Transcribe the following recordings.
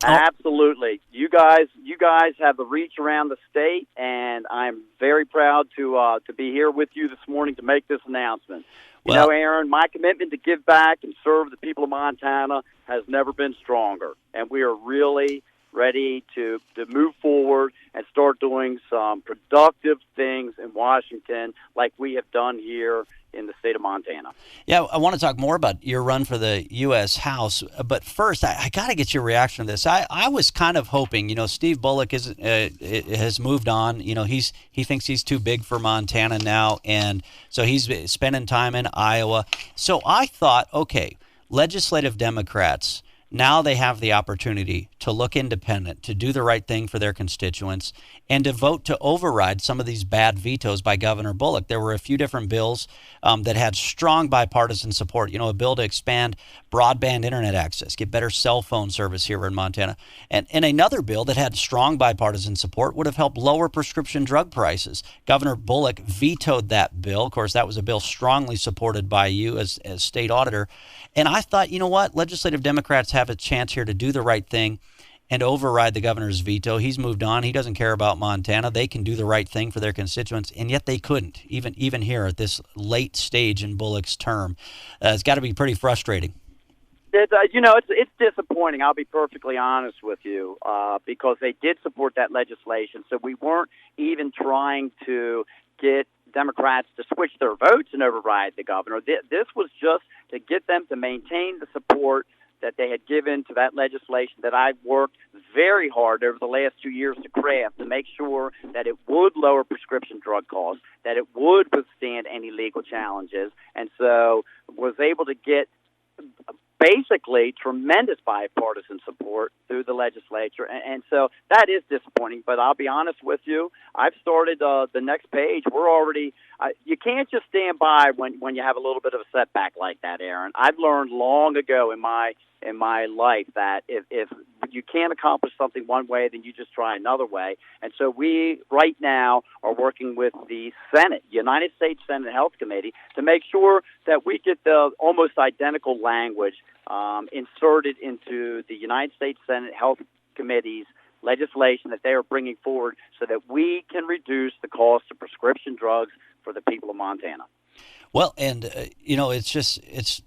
Absolutely. You guys have the reach around the state, and I'm very proud to be here with you this morning to make this announcement. You Well, know, Aaron, my commitment to give back and serve the people of Montana has never been stronger, and we are really ready to move forward and start doing some productive things in Washington like we have done here in the state of Montana. yeah, I want to talk more about your run for the U.S. House, but first, I got to get your reaction to this. I was kind of hoping, Steve Bullock has moved on. He thinks he's too big for Montana now, and so he's spending time in Iowa. So I thought, okay, legislative Democrats, now they have the opportunity to look independent, to do the right thing for their constituents, and to vote to override some of these bad vetoes by Governor Bullock. There were a few different bills that had strong bipartisan support. A bill to expand broadband internet access, get better cell phone service here in Montana. And another bill that had strong bipartisan support would have helped lower prescription drug prices. Governor Bullock vetoed that bill. Of course, that was a bill strongly supported by you as state auditor. And I thought, you know what? Legislative Democrats have a chance here to do the right thing and override the governor's veto. He's moved on. He doesn't care about Montana. They can do the right thing for their constituents, and yet they couldn't, even here at this late stage in Bullock's term. It's got to be pretty frustrating. It's disappointing. I'll be perfectly honest with you, because they did support that legislation, so we weren't even trying to get Democrats to switch their votes and override the governor. This was just to get them to maintain the support that they had given to that legislation that I've worked very hard over the last 2 years to craft to make sure that it would lower prescription drug costs, that it would withstand any legal challenges, and so was able to get basically tremendous bipartisan support through the legislature. And so that is disappointing, but I'll be honest with you, I've started the next page. We're already you can't just stand by when you have a little bit of a setback like that, Aaron. I've learned long ago in my life that if you can't accomplish something one way, then you just try another way. And so we right now are working with the Senate, United States Senate Health Committee, to make sure that we get the almost identical language inserted into the United States Senate Health Committee's legislation that they are bringing forward so that we can reduce the cost of prescription drugs for the people of Montana. Well, and,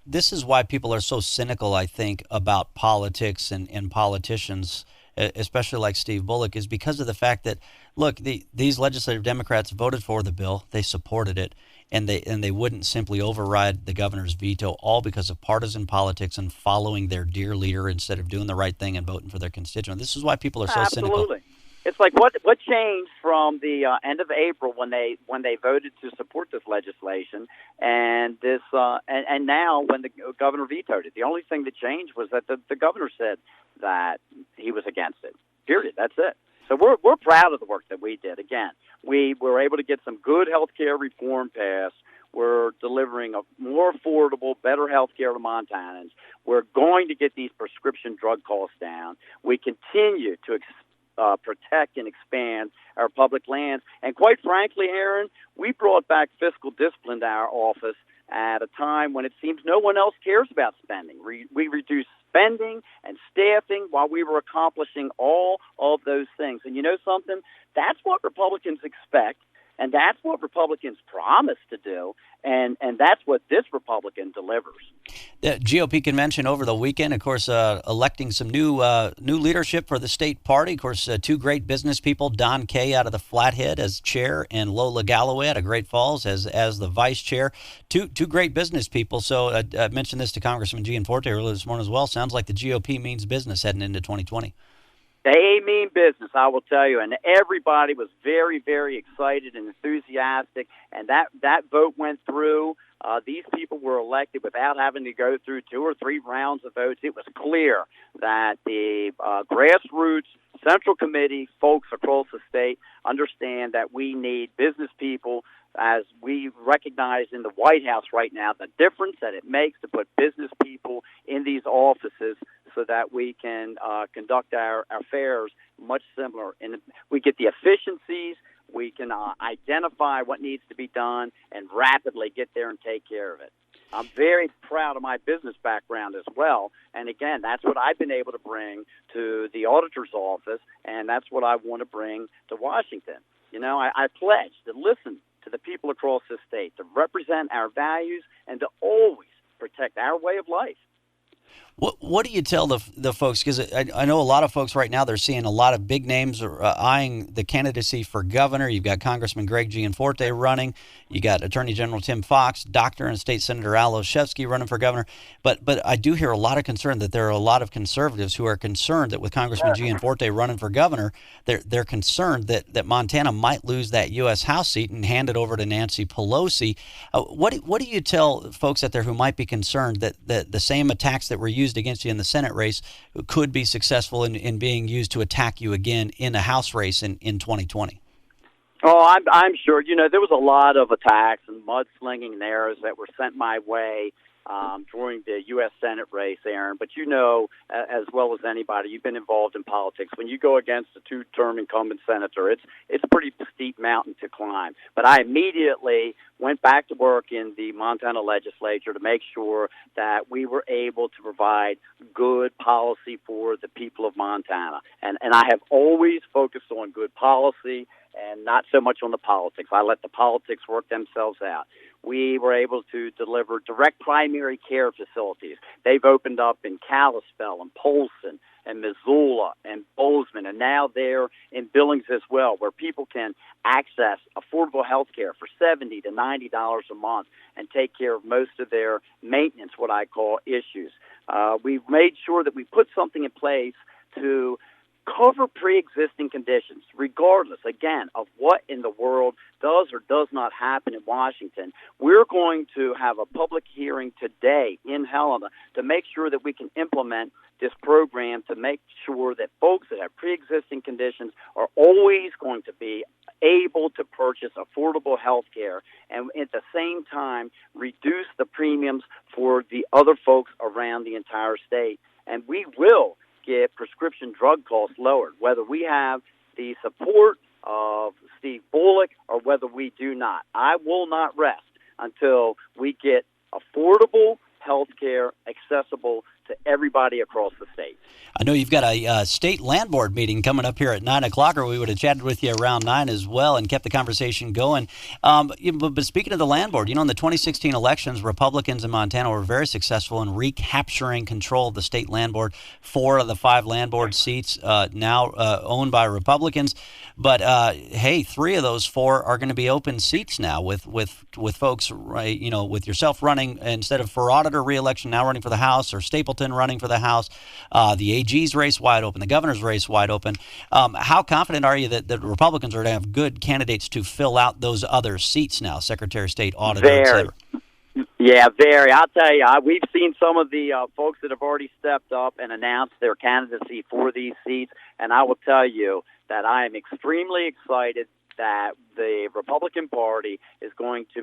this is why people are so cynical, I think, about politics and politicians, especially like Steve Bullock, is because of the fact that, look, these legislative Democrats voted for the bill, they supported it, and they wouldn't simply override the governor's veto, all because of partisan politics and following their dear leader instead of doing the right thing and voting for their constituent. This is why people are so cynical. Absolutely. It's like what changed from the end of April when they voted to support this legislation, and this and now when the governor vetoed it. The only thing that changed was that the governor said that he was against it. Period. That's it. So we're proud of the work that we did. Again, we were able to get some good health care reform passed. We're delivering a more affordable, better health care to Montanans. We're going to get these prescription drug costs down. We continue to protect and expand our public lands. And quite frankly, Aaron, we brought back fiscal discipline to our office at a time when it seems no one else cares about spending. We reduced spending and staffing while we were accomplishing all of those things. And you know something? That's what Republicans expect, and that's what Republicans promise to do, and that's what this Republican delivers. The GOP convention over the weekend, of course, electing some new leadership for the state party. Of course, two great business people, Don Kay out of the Flathead as chair and Lola Galloway out of Great Falls as the vice chair. Two great business people. So I mentioned this to Congressman Gianforte earlier this morning as well. Sounds like the GOP means business heading into 2020. They mean business, I will tell you, and everybody was very, very excited and enthusiastic, and that vote went through. These people were elected without having to go through 2 or 3 rounds of votes. It was clear that the grassroots Central Committee folks across the state understand that we need business people, as we recognize in the White House right now, the difference that it makes to put business people in these offices so that we can conduct our affairs much similar. And we get the efficiencies, we can identify what needs to be done, and rapidly get there and take care of it. I'm very proud of my business background as well. And again, that's what I've been able to bring to the auditor's office, and that's what I want to bring to Washington. I pledge to listen to the people across the state, to represent our values, and to always protect our way of life. What do you tell the folks? Because I know a lot of folks right now, they're seeing a lot of big names eyeing the candidacy for governor. You've got Congressman Greg Gianforte running. You got Attorney General Tim Fox, Dr. and State Senator Al Olszewski running for governor. But I do hear a lot of concern that there are a lot of conservatives who are concerned that with Congressman Gianforte running for governor, they're concerned that Montana might lose that U.S. House seat and hand it over to Nancy Pelosi. What do you tell folks out there who might be concerned that the same attacks that were used against you in the Senate race could be successful in being used to attack you again in the House race in 2020? Oh, I'm sure. There was a lot of attacks and mudslinging and arrows that were sent my way during the U.S. Senate race, Aaron. But as well as anybody, you've been involved in politics. When you go against a two-term incumbent senator, it's a pretty steep mountain to climb. But I immediately went back to work in the Montana legislature to make sure that we were able to provide good policy for the people of Montana. And I have always focused on good policy and not so much on the politics. I let the politics work themselves out. We were able to deliver direct primary care facilities. They've opened up in Kalispell and Polson and Missoula and Bozeman, and now they're in Billings as well, where people can access affordable health care for $70 to $90 a month and take care of most of their maintenance, what I call issues. We've made sure that we put something in place to cover pre-existing conditions, regardless, again, of what in the world does or does not happen in Washington. We're going to have a public hearing today in Helena to make sure that we can implement this program to make sure that folks that have pre-existing conditions are always going to be able to purchase affordable health care and at the same time reduce the premiums for the other folks around the entire state. And we will get prescription drug costs lowered, whether we have the support of Steve Bullock or whether we do not. I will not rest until we get affordable health care accessible to everybody across the state. I know you've got a state land board meeting coming up here at 9 o'clock, or we would have chatted with you around 9 as well and kept the conversation going. But speaking of the land board, in the 2016 elections, Republicans in Montana were very successful in recapturing control of the state land board. 4 of the 5 land board seats now owned by Republicans. But, hey, 3 of those 4 are going to be open seats now with folks, right, with yourself running instead of for auditor re-election, now running for the House, or Stapleton running for the House, the AG's race wide open, the governor's race wide open. How confident are you that the Republicans are going to have good candidates to fill out those other seats now, Secretary of State, Auditor, et cetera? Yeah, very. I'll tell you, we've seen some of the folks that have already stepped up and announced their candidacy for these seats, and I will tell you that I am extremely excited that the Republican Party is going to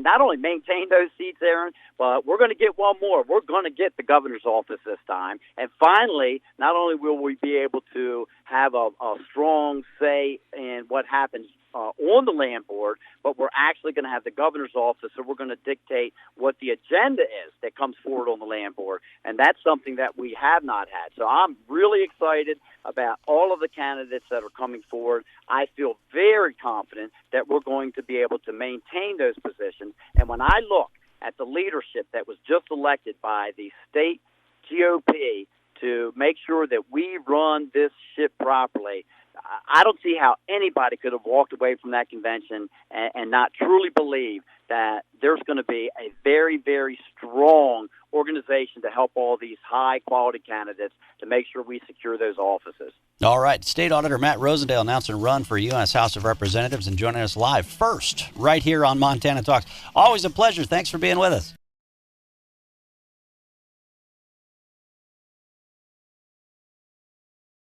not only maintain those seats, Aaron, but we're going to get one more. We're going to get the governor's office this time. And finally, not only will we be able to have a strong say in what happens on the land board, but we're actually going to have the governor's office, so we're going to dictate what the agenda is that comes forward on the land board, and that's something that we have not had. So I'm really excited about all of the candidates that are coming forward. I feel very confident that we're going to be able to maintain those positions, and when I look at the leadership that was just elected by the state GOP to make sure that we run this ship properly, I don't see how anybody could have walked away from that convention and not truly believe that there's going to be a very, very strong organization to help all these high-quality candidates to make sure we secure those offices. All right. State Auditor Matt Rosendale announcing a run for U.S. House of Representatives and joining us live first right here on Montana Talks. Always a pleasure. Thanks for being with us.